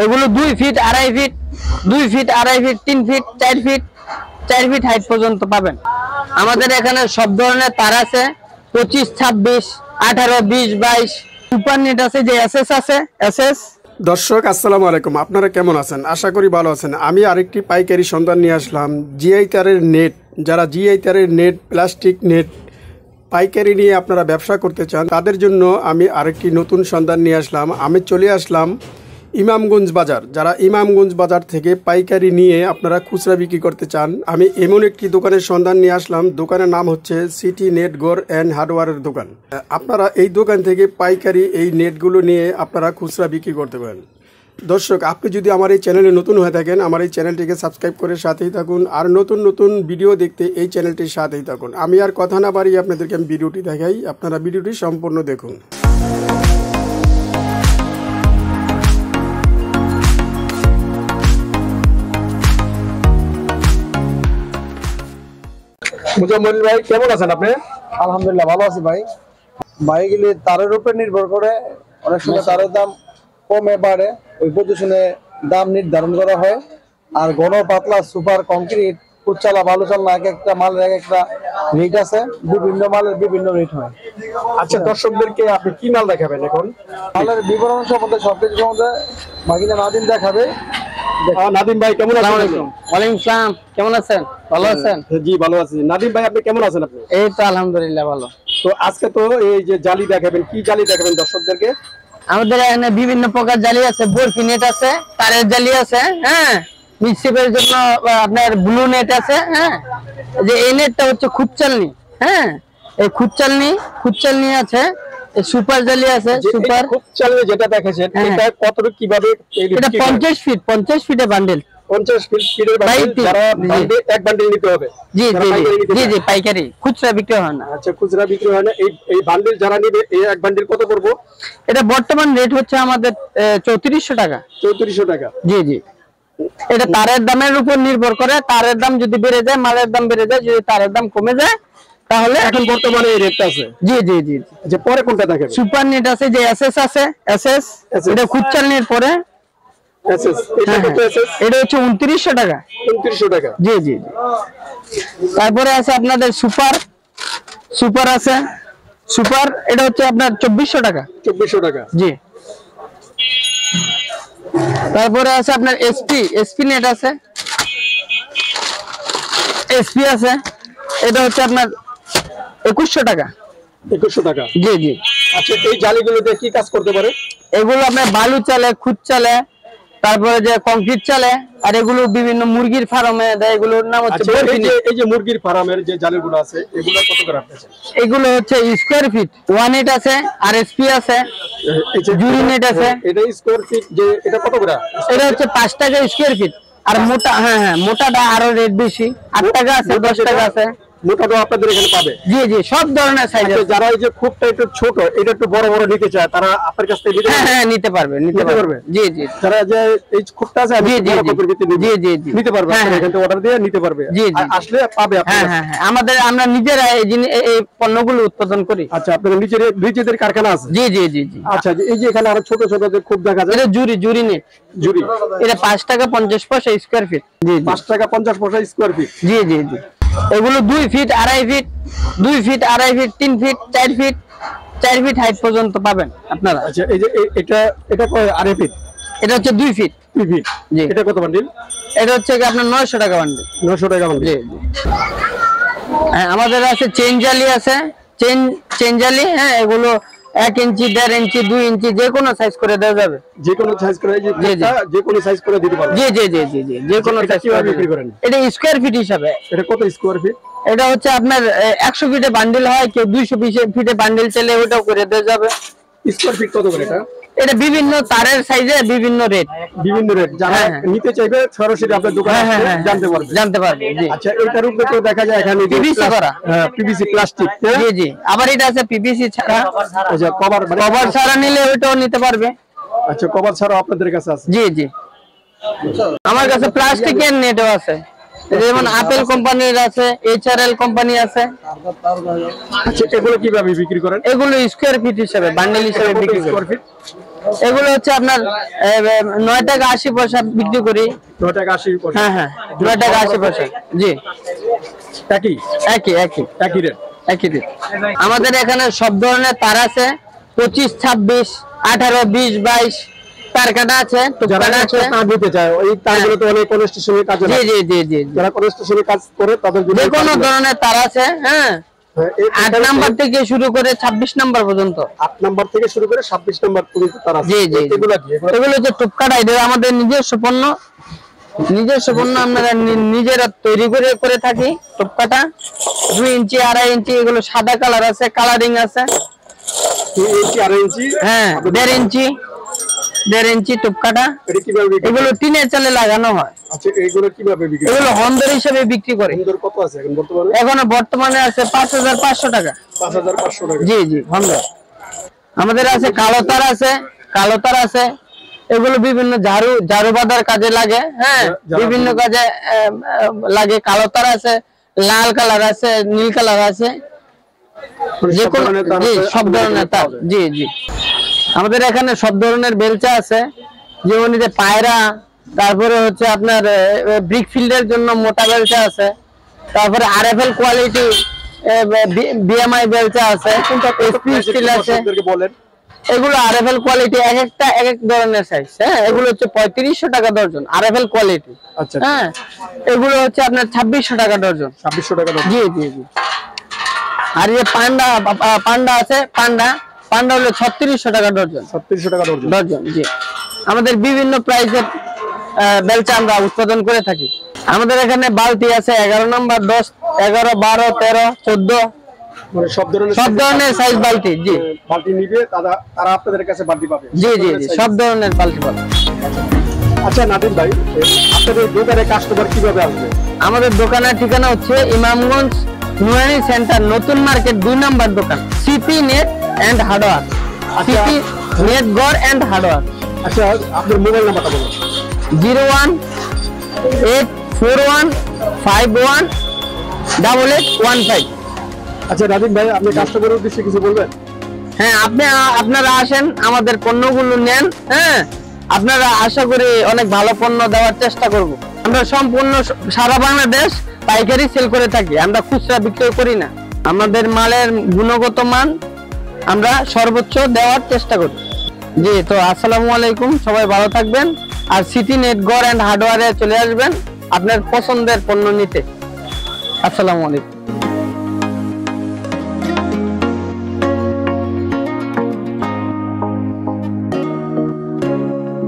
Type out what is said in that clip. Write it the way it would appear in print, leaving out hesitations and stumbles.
এগুলো 2 feet, 2.5 feet, 2 feet, 2.5 feet, 3 feet, 4 feet, 4 feet height পর্যন্ত পাবেন। আমাদের এখানে সব ধরনের তার আছে, 25, 26, 18, 20, 22। সুপার নেট আছে, যে এসএস আছে, এসএস। দর্শক আসসালামু আলাইকুম, আপনারা কেমন আছেন? আশা করি ভালো আছেন। আমি আরেকটি পাইকারি সন্ধান নিয়ে আসলাম। জিআই তারের নেট, যারা জিআই তারের নেট, প্লাস্টিক নেট পাইকারি নিয়ে আপনারা ব্যবসা করতে চান, তাদের জন্য আমি আরেকটি নতুন সন্ধান নিয়ে আসলাম। আমি চলে আসলাম ইমামগঞ্জ বাজার। যারা ইমামগঞ্জ বাজার থেকে পাইকারি নিয়ে আপনারা খুচরা বিক্রি করতে চান, আমি এমন একটি দোকানের সন্ধান নিয়ে আসলাম। দোকানের নাম হচ্ছে সিটি নেট গোর অ্যান্ড হার্ডওয়্যারের দোকান। আপনারা এই দোকান থেকে পাইকারি এই নেটগুলো নিয়ে আপনারা খুচরা বিক্রি করতে পারেন। দর্শক, আপনি যদি আমার এই চ্যানেলে নতুন হয়ে থাকেন, আমার এই চ্যানেলটিকে সাবস্ক্রাইব করে সাথেই থাকুন। আর নতুন নতুন ভিডিও দেখতে এই চ্যানেলটির সাথেই থাকুন। আমি আর কথা না বাড়িয়ে আপনাদেরকে আমি ভিডিওটি দেখাই, আপনারা ভিডিওটি সম্পূর্ণ দেখুন। মুজাম্মিল ভাই, কেমন আছেন আপনি? আলহামদুলিল্লাহ ভালো আছি ভাই। ভাইগুলি তারের উপর নির্ভর করে, অনেক সময় তারের দাম কমে বাড়ে, ওই পজিশনে দাম নির্ধারণ করা হয়। আর ঘন পাতলা সুপার কংক্রিট উচ্চালা বালুচালা এক একটা মালের এক একটা রেট আছে, বিভিন্ন মালের বিভিন্ন রেট হয়। আচ্ছা, দর্শকদেরকে আপনি কি মাল দেখাবেন এখন? মালের বিবরণ সম্বন্ধে সবকিছু সম্বন্ধে বাকিটা নাদিম দেখাবে। নাদিম ভাই, কেমন আছেন? ওয়ালাইকুম আসসালাম, কেমন আছেন? ভালো আছেন? জি ভালো আছি। নাদিম ভাই, আপনি কেমন আছেন? আপনি? এই তো আলহামদুলিল্লাহ ভালো। তো আজকে তো এই যে জালি দেখাবেন, কি জালি দেখাবেন দর্শকদেরকে? আমাদের এখানে বিভিন্ন প্রকার জালি আছে, বরফি নেট আছে, তারের জালি আছে, হ্যাঁ, মিক্সিপের জন্য আপনার ব্লু নেট আছে, হ্যাঁ। যে এই নেটটা হচ্ছে খুদচালনি, হ্যাঁ, এই খুদচালনি আছে, এই সুপার জালি আছে, সুপার খুদচালনি যেটা দেখেছেন, এটা কতটুকু কিভাবে? এটা 50 ফিটের বান্ডেল। 50 ফিটের বান্ডেল, যারা এক বান্ডেল নিতে হবে। জি জি জি জি, পাইকারি, খুচরা বিক্রি হয় না। আচ্ছা, খুচরা বিক্রি হয় না। এই বান্ডেল যারা নিবে, এই এক বান্ডেল কত পড়বো? এটা বর্তমান রেট হচ্ছে আমাদের 3400 টাকা। 3400 টাকা। জি জি, এটা তারের দামের উপর নির্ভর করে। তারের দাম যদি বেড়ে যায়, মালের দাম বেড়ে যায়। যদি তারের দাম কমে যায়, তাহলে এখন বর্তমানে এই রেটটা আছে। জি জি জি। যে পরে কোনটা দেখেন? সুপার নেট আছে, যে এসএস আছে, এসএস। এটা খুচরানির পরে এসএস, এটা কত? এসএস এটা হচ্ছে 2900 টাকা। 2900 টাকা। জি জি। তারপরে আছে আপনাদের সুপার আছে, সুপার, এটা হচ্ছে আপনার 2400 টাকা। 2400 টাকা। জি। তারপরে আছে আপনার এসপি নেট আছে, এসপি আছে, এটা হচ্ছে আপনার 2100 টাকা। 2100 টাকা। জি জি। আচ্ছা, এই জালিগুলোতে কি কাজ করতে পারে? এগুলো আপনার বালু চালে, খুদ চালে, তারপরে যে কংক্রিট চালে, আর এগুলো বিভিন্ন মুরগির ফার্মে দেয়। এগুলোর নাম হচ্ছে এই যে মুরগির ফার্মের যে জালিগুলো আছে, এগুলো কত করে আপনাছে? এগুলো হচ্ছে স্কয়ার ফিট 1.8 আছে, আর এসপি আছে, জুরি নেট আছে। এটা স্কয়ার ফিট, যে এটা কত করে? এটা হচ্ছে 5 টাকা স্কয়ার ফিট। আর মোটা, হ্যাঁ হ্যাঁ, মোটাটা আরো রেট বেশি, 8 টাকা আছে, 10 টাকা আছে। মোটাটা আপনাদের এখানে পাবে? জি জি, সব ধরনের সাইজ আছে। যারা এই যে খুবটা একটু ছোট, এটা একটু বড় বড় নিতে চায়, তারা আপনার কাছ থেকে নিতে পারবে। জি জি। যারা যে এই খুবটা আছে, জি জি জি, নিতে পারবে, এখান থেকে অর্ডার দিয়ে নিতে পারবে। জি জি, আসলে পাবে। হ্যাঁ হ্যাঁ, আমরা নিজেরা এই পণ্যগুলো উৎপাদন করি। আচ্ছা, আপনাদের নিজেদের কারখানা আছে? জি জি জি জি। আচ্ছা, এই যে এখানে আরো ছোট ছোট যে খুব দেখা যায়, এটা জুরি নেট। এটা 5 টাকা 50 পয়সা স্কয়ার ফিট। জি, 5 টাকা 50 পয়সা স্কয়ার ফিট। জি জি জি। এগুলো 2 feet, 2.5 feet, 2 feet, 2.5 feet, 3 feet, 4 feet, 4 feet height পর্যন্ত পাবেন আপনারা। আচ্ছা, এই যে এটা কয় 2.5 ফিট? এটা হচ্ছে 2 ফিট। 2 ফিট। জি। এটা কত বান্ডিল? এটা হচ্ছে আপনার 900 টাকা বান্ডিল। 900 টাকা বান্ডিল। জি জি। হ্যাঁ, আমাদের আছে চেন জালি আছে, চেন জালি, হ্যাঁ, এগুলো 1 ইঞ্চি, 1.5 ইঞ্চি, 2 ইঞ্চি, যে কোনো সাইজ করে দেওয়া যাবে। যে কোনো সাইজ করে, যে কোনো সাইজ করে দিতে পারবেন? জি জি জি জি জি, যে কোনো সাইজ করে বিক্রি করেন? এটা স্কয়ার ফিট হিসাবে। এটা কত স্কয়ার ফিট? এটা হচ্ছে আপনার 100 ফিটে বান্ডিল হয়, কেউ 220 ফিটে বান্ডিল চাইলে ওটাও করে দেওয়া যাবে। স্কয়ার ফিট কত করে এটা? এটা বিভিন্ন তারের সাইজে বিভিন্ন রেট। যারা নিতে চাইবে সরাসরি আপনার দোকানে জানতে পারবে। জি। আচ্ছা, এটার উপরে তো দেখা যায় এখানে পিভিসি করা, পিভিসি প্লাস্টিক। জি জি। আবার এটা আছে পিভিসি ছাড়া। আচ্ছা, কভার ছাড়া নিলে ওটাও নিতে পারবে। আচ্ছা, কভার ছাড়া আপনাদের কাছে আছে? জি জি, আমার কাছে প্লাস্টিকের নেটও আছে, যেমন আপেল কোম্পানির আছে, এইচআরএল কোম্পানি আছে। আচ্ছা, এগুলো কিভাবে বিক্রি করেন? এগুলো স্কয়ার ফিট হিসেবে, বান্ডেল হিসেবে বিক্রি করেন। এগুলো হচ্ছে আপনার 9 টাকা 80 পয়সা বিক্রি করি। 9 টাকা 80 পয়সা। হ্যাঁ হ্যাঁ 9 টাকা 80 পয়সা। জি একই একই একই একই রেট। একই রেট। আমাদের এখানে সব ধরনের তার আছে, 25, 26, 18, 20, 22 তার কাটা আছে, যারা টুকটানা আছে। তার দিতে চায় ওই তারগুলো তো অনেক কনস্ট্রাকশনে কাজে জি লাগে। জি জি জি যারা কনস্ট্রাকশনে কাজ করে তাদের জন্য যে কোনো ধরনের তার আছে। হ্যাঁ 8 নাম্বার থেকে শুরু করে 26 নাম্বার পর্যন্ত। 8 নাম্বার থেকে শুরু করে 26 নাম্বার পর্যন্ত তার আছে। জি জি এগুলো কি? এগুলো হচ্ছে টুকটানা, এটা আমাদের নিজস্ব পণ্য। আমরা নিজেরা তৈরি করে থাকি। টুকটাটা 2 ইঞ্চি 2.5 ইঞ্চি, এগুলো সাদা কালার আছে, কালারিং আছে। 2 ইঞ্চি 2.5 ইঞ্চি। হ্যাঁ 1.5 ইঞ্চি টুকটাটা। এটা কিভাবে বিক্রি? এগুলো টিনের চালে লাগানো হয়। আচ্ছা এগুলো কিভাবে বিক্রি? এগুলো হন্দর হিসেবে বিক্রি করে। সুন্দর কত আছে এখন বর্তমানে? এখন বর্তমানে আছে 5500 টাকা। 5500 টাকা। জি জি হন্দর। আমাদের আছে কালো তার আছে। এগুলো বিভিন্ন ঝাড়ু বাঁধার কাজে লাগে। হ্যাঁ বিভিন্ন কাজে লাগে। কালো তার আছে, লাল কালার আছে, নীল কালার আছে, যে কোনো সব ধরনের তার। জি জি আমাদের এখানে সব ধরনের বেলচা আছে, যেমন যে পায়রা, তারপরে হচ্ছে আপনার ব্রিক ফিল্ডের জন্য মোটা বেলচা আছে, তারপরে আরএফএল কোয়ালিটি বিএমআই বেলচা আছে, এসপি স্টিল আছে। বলেন এগুলো আরএফএল কোয়ালিটি, এক একটা এক এক ধরনের সাইজ। হ্যাঁ এগুলো হচ্ছে 3500 টাকা দর্জন আরএফএল কোয়ালিটি। আচ্ছা হ্যাঁ এগুলো হচ্ছে আপনার 2600 টাকা দর্জন। 2600 টাকা দাম। জি জি জি আর এই পান্ডা আছে, পান্ডা হলো 3600 টাকা দর্জন। 3600 টাকা দর্জন। দর্জন জি। আমাদের বিভিন্ন প্রাইসের বেলচা আমরা উৎপাদন করে থাকি। আমাদের এখানে বালতি আছে 11 নম্বর, 10, 11, 12, 13, 14, মানে সব ধরনের সাইজ বালতি। জি বালতি নিবে তারা আপনাদের কাছে বালতি পাবে। জি জি জি সব ধরনের বালতি পাবে। আচ্ছা নাদিম ভাই, আপনাদের দোকানে কাস্টমার কিভাবে আসবে? আমাদের দোকানের ঠিকানা হচ্ছে ইমামগঞ্জ নুরানি সেন্টার, নতুন মার্কেট 2 নম্বর দোকান, CP net and hardware. CP net গড় এন্ড হার্ডওয়্যার। আচ্ছা আপনার মোবাইল নাম্বারটা বলুন। 01841518815। আচ্ছা নাদিম ভাই, আপনি কাস্টমারের উদ্দেশ্যে কিছু বলবেন? হ্যাঁ আপনারা আসেন, আমাদের পণ্যগুলো নেন। হ্যাঁ আপনারা আশা করি অনেক ভালো পণ্য দেওয়ার চেষ্টা করব। আমরা সম্পূর্ণ সারা বাংলাদেশ পাইকারি সেল করে থাকি, আমরা খুচরা বিক্রয় করি না। আমাদের মালের গুণগত মান আমরা সর্বোচ্চ দেওয়ার চেষ্টা করি। জি তো আসসালামু আলাইকুম, সবাই ভালো থাকবেন। আর সিটি নেট গড় এন্ড হার্ডওয়্যারে চলে আসবেন আপনার পছন্দের পণ্য নিতে। আসসালামু আলাইকুম।